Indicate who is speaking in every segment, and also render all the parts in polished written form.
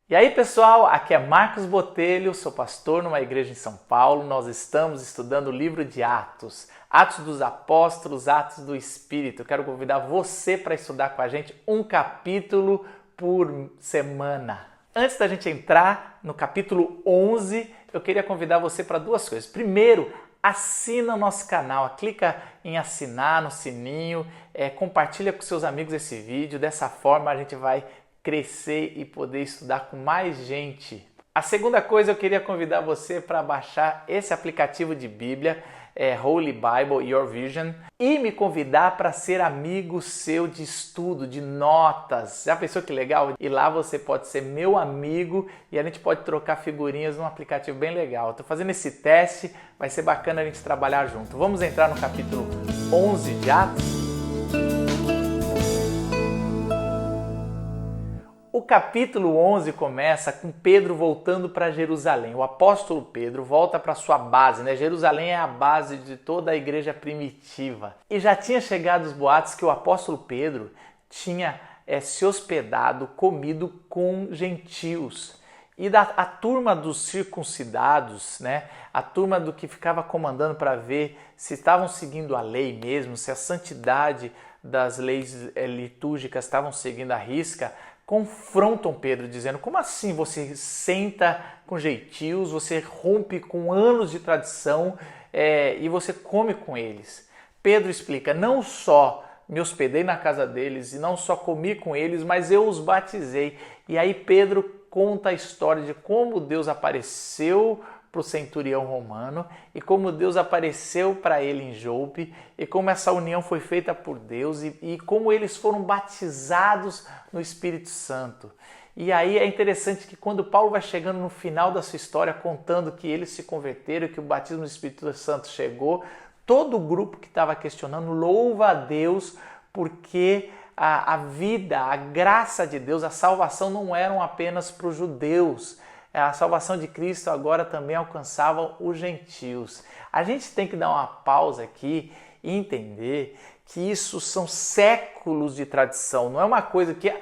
Speaker 1: E aí pessoal, aqui é Marcos Botelho, sou pastor numa igreja em São Paulo. Nós estamos estudando o livro de Atos, Atos dos Apóstolos, Atos do Espírito. Eu quero convidar você para estudar com a gente um capítulo por semana. Antes da gente entrar no capítulo 11, eu queria convidar você para duas coisas. Primeiro, assina o nosso canal, clica em assinar no sininho, compartilha com seus amigos esse vídeo, dessa forma a gente vai crescer e poder estudar com mais gente. A segunda coisa, eu queria convidar você para baixar esse aplicativo de Bíblia, Holy Bible Your Vision, e me convidar para ser amigo seu de estudo, de notas. Já pensou que legal? E lá você pode ser meu amigo e a gente pode trocar figurinhas num aplicativo bem legal. Estou fazendo esse teste, vai ser bacana a gente trabalhar junto. Vamos entrar no capítulo 11 de Atos? O capítulo 11 começa com Pedro voltando para Jerusalém. O apóstolo Pedro volta para sua base, né? Jerusalém é a base de toda a igreja primitiva. E já tinha chegado os boatos que o apóstolo Pedro tinha se hospedado, comido com gentios. E a turma dos circuncidados, né? A turma do que ficava comandando para ver se estavam seguindo a lei mesmo, se a santidade das leis litúrgicas estavam seguindo à risca, confrontam Pedro dizendo: como assim você senta com gentios, você rompe com anos de tradição e você come com eles? Pedro explica: não só me hospedei na casa deles e não só comi com eles, mas eu os batizei. E aí Pedro conta a história de como Deus apareceu para o centurião romano e como Deus apareceu para ele em Jope e como essa união foi feita por Deus e como eles foram batizados no Espírito Santo. E aí é interessante que quando Paulo vai chegando no final da sua história contando que eles se converteram e que o batismo do Espírito Santo chegou, todo o grupo que estava questionando louva a Deus porque a vida, a graça de Deus, a salvação não eram apenas para os judeus. A salvação de Cristo agora também alcançava os gentios. A gente tem que dar uma pausa aqui e entender que isso são séculos de tradição. Não é uma coisa que,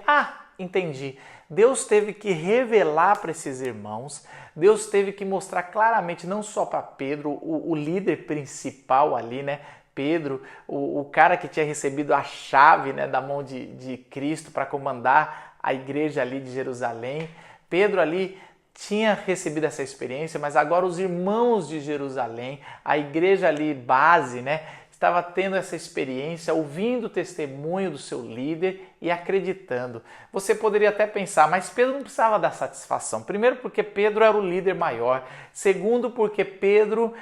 Speaker 1: entendi. Deus teve que revelar para esses irmãos, Deus teve que mostrar claramente, não só para Pedro, o líder principal ali, né? Pedro, o cara que tinha recebido a chave, né, da mão de Cristo para comandar a igreja ali de Jerusalém. Pedro ali tinha recebido essa experiência, mas agora os irmãos de Jerusalém, a igreja ali base, né, estava tendo essa experiência, ouvindo o testemunho do seu líder e acreditando. Você poderia até pensar, mas Pedro não precisava dar satisfação. Primeiro porque Pedro era o líder maior. Segundo porque Pedro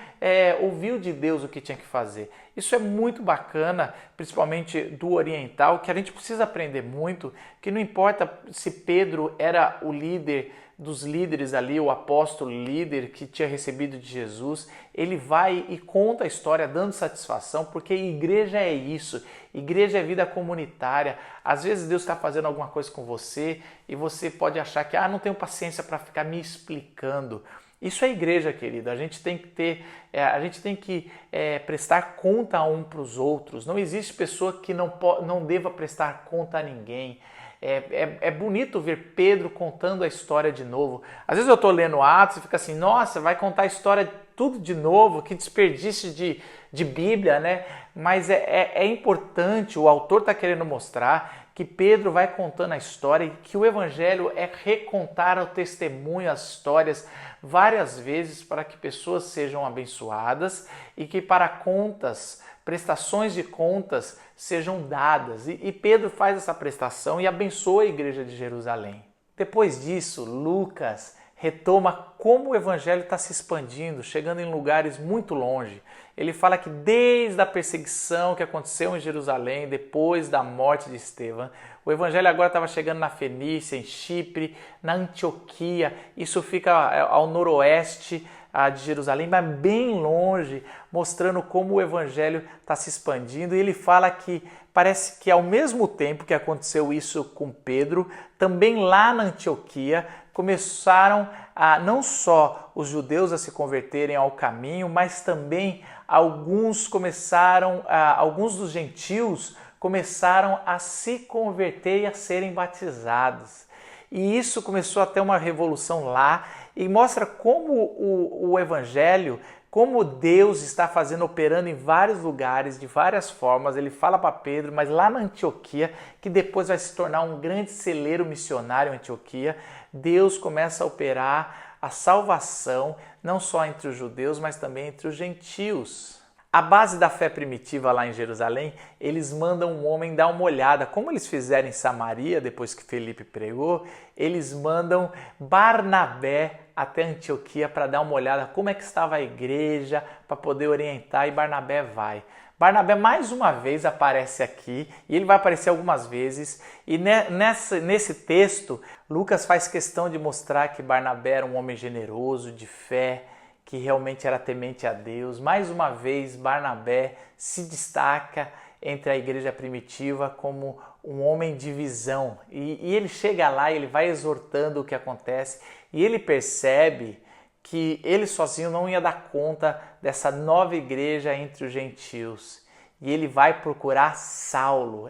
Speaker 1: ouviu de Deus o que tinha que fazer. Isso é muito bacana, principalmente do oriental, que a gente precisa aprender muito, que não importa se Pedro era o líder dos líderes ali, o apóstolo líder que tinha recebido de Jesus, ele vai e conta a história dando satisfação, porque igreja é isso, igreja é vida comunitária. Às vezes Deus está fazendo alguma coisa com você e você pode achar que não tenho paciência para ficar me explicando. Isso é igreja, querido. A gente tem que prestar conta um para os outros. Não existe pessoa que não deva prestar conta a ninguém. É bonito ver Pedro contando a história de novo. Às vezes eu estou lendo Atos e fico assim, nossa, vai contar a história tudo de novo, que desperdício de Bíblia, né? Mas é importante, o autor está querendo mostrar que Pedro vai contando a história e que o evangelho é recontar o testemunho, as histórias várias vezes para que pessoas sejam abençoadas e que para prestações de contas sejam dadas. E Pedro faz essa prestação e abençoa a igreja de Jerusalém. Depois disso, Lucas retoma como o evangelho está se expandindo, chegando em lugares muito longe. Ele fala que desde a perseguição que aconteceu em Jerusalém, depois da morte de Estevão, o evangelho agora estava chegando na Fenícia, em Chipre, na Antioquia. Isso fica ao noroeste de Jerusalém, mas bem longe, mostrando como o evangelho está se expandindo. E ele fala que parece que ao mesmo tempo que aconteceu isso com Pedro, também lá na Antioquia começaram não só os judeus a se converterem ao caminho, mas também alguns dos gentios começaram a se converter e a serem batizados. E isso começou a ter uma revolução lá e mostra como o Evangelho, como Deus está operando em vários lugares, de várias formas. Ele fala para Pedro, mas lá na Antioquia, que depois vai se tornar um grande celeiro missionário em Antioquia, Deus começa a operar a salvação, não só entre os judeus, mas também entre os gentios. A base da fé primitiva lá em Jerusalém, eles mandam um homem dar uma olhada. Como eles fizeram em Samaria, depois que Felipe pregou, eles mandam Barnabé até Antioquia para dar uma olhada como é que estava a igreja, para poder orientar, e Barnabé vai. Barnabé mais uma vez aparece aqui, e ele vai aparecer algumas vezes, e nesse texto, Lucas faz questão de mostrar que Barnabé era um homem generoso, de fé, que realmente era temente a Deus. Mais uma vez, Barnabé se destaca entre a igreja primitiva como um homem de visão. E ele chega lá, ele vai exortando o que acontece, e ele percebe que ele sozinho não ia dar conta dessa nova igreja entre os gentios. E ele vai procurar Saulo.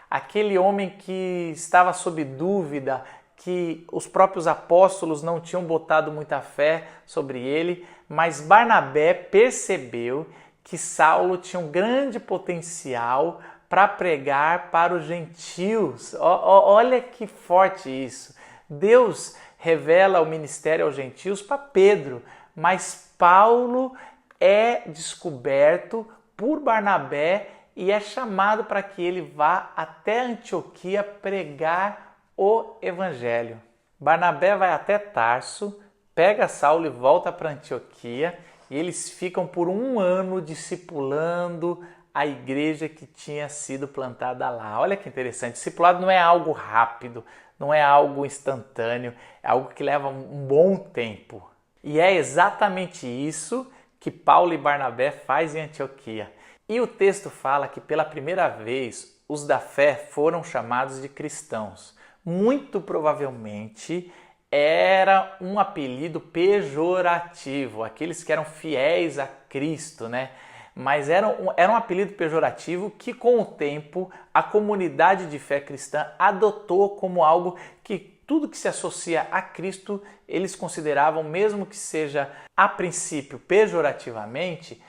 Speaker 1: Aquele homem que estava sob dúvida, que os próprios apóstolos não tinham botado muita fé sobre ele, mas Barnabé percebeu que Saulo tinha um grande potencial para pregar para os gentios. Olha que forte isso. Deus revela o ministério aos gentios para Pedro, mas Paulo é descoberto por Barnabé e é chamado para que ele vá até Antioquia pregar o Evangelho. Barnabé vai até Tarso, pega Saulo e volta para Antioquia, e eles ficam por 1 ano discipulando a igreja que tinha sido plantada lá. Olha que interessante, discipulado não é algo rápido, não é algo instantâneo, é algo que leva um bom tempo. E é exatamente isso que Paulo e Barnabé fazem em Antioquia. E o texto fala que pela primeira vez os da fé foram chamados de cristãos. Muito provavelmente era um apelido pejorativo, aqueles que eram fiéis a Cristo, né? Mas era um apelido pejorativo que, com o tempo, a comunidade de fé cristã adotou como algo que tudo que se associa a Cristo, eles consideravam, mesmo que seja a princípio pejorativamente,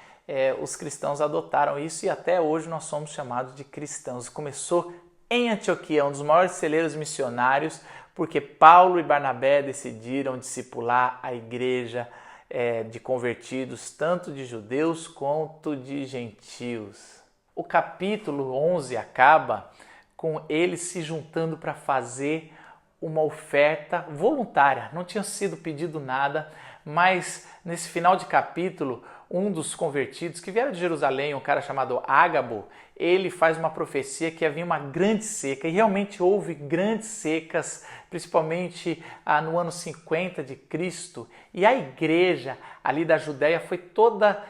Speaker 1: os cristãos adotaram isso e até hoje nós somos chamados de cristãos. Começou em Antioquia, um dos maiores celeiros missionários, porque Paulo e Barnabé decidiram discipular a igreja de convertidos, tanto de judeus quanto de gentios. O capítulo 11 acaba com eles se juntando para fazer uma oferta voluntária. Não tinha sido pedido nada, mas nesse final de capítulo, um dos convertidos que vieram de Jerusalém, um cara chamado Ágabo, ele faz uma profecia que havia uma grande seca, e realmente houve grandes secas, principalmente no ano 50 de Cristo, e a igreja ali da Judéia foi toda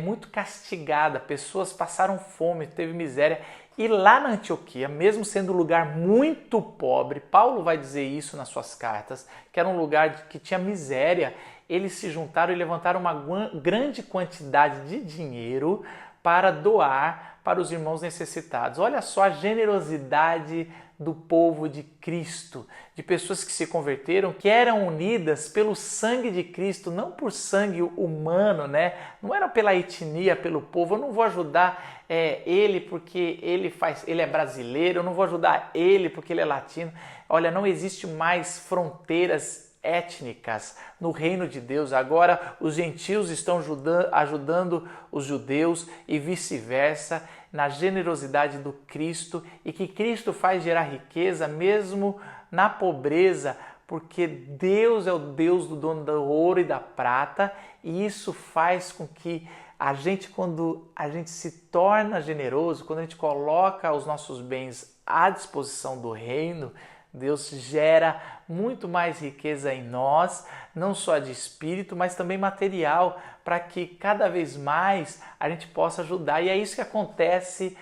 Speaker 1: muito castigada, pessoas passaram fome, teve miséria, e lá na Antioquia, mesmo sendo um lugar muito pobre, Paulo vai dizer isso nas suas cartas, que era um lugar que tinha miséria, eles se juntaram e levantaram uma grande quantidade de dinheiro para doar para os irmãos necessitados. Olha só a generosidade do povo de Cristo, de pessoas que se converteram, que eram unidas pelo sangue de Cristo, não por sangue humano, né? Não era pela etnia, pelo povo. Eu não vou ajudar ele porque ele é brasileiro, eu não vou ajudar ele porque ele é latino. Olha, não existe mais fronteiras étnicas no reino de Deus. Agora os gentios estão ajudando os judeus e vice-versa, na generosidade do Cristo, e que Cristo faz gerar riqueza mesmo na pobreza, porque Deus é o Deus do dono do ouro e da prata, e isso faz com que quando a gente se torna generoso, quando a gente coloca os nossos bens à disposição do reino, Deus gera muito mais riqueza em nós, não só de espírito, mas também material, para que cada vez mais a gente possa ajudar. E é isso que acontece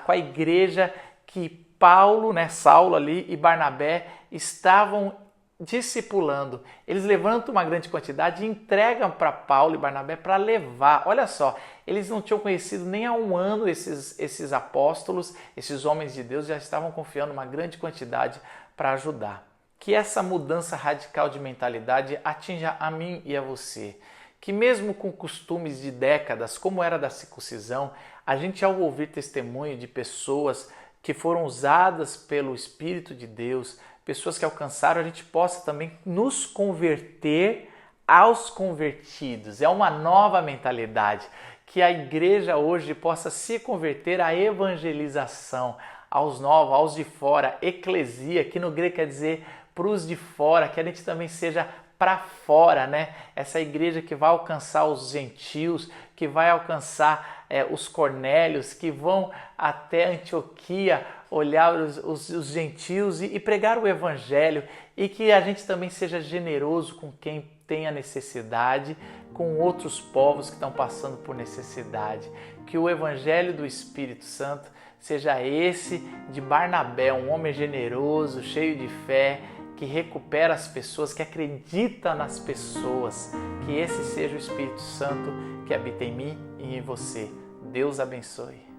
Speaker 1: com a igreja que Paulo, Saulo ali e Barnabé estavam discipulando. Eles levantam uma grande quantidade e entregam para Paulo e Barnabé para levar. Olha só, eles não tinham conhecido nem há 1 ano esses apóstolos, esses homens de Deus, já estavam confiando uma grande quantidade para ajudar. que essa mudança radical de mentalidade atinja a mim e a você. Que mesmo com costumes de décadas, como era da circuncisão, a gente ao ouvir testemunho de pessoas que foram usadas pelo Espírito de Deus, pessoas que alcançaram, a gente possa também nos converter aos convertidos. É uma nova mentalidade. Que a igreja hoje possa se converter à evangelização, aos novos, aos de fora, eclesia, que no grego quer dizer para os de fora, que a gente também seja para fora, né? Essa igreja que vai alcançar os gentios, que vai alcançar os cornélios, que vão até Antioquia olhar os gentios e pregar o evangelho, e que a gente também seja generoso com quem tem a necessidade, com outros povos que estão passando por necessidade. Que o evangelho do Espírito Santo seja esse de Barnabé, um homem generoso, cheio de fé, que recupera as pessoas, que acredita nas pessoas. Que esse seja o Espírito Santo que habita em mim e em você. Deus abençoe.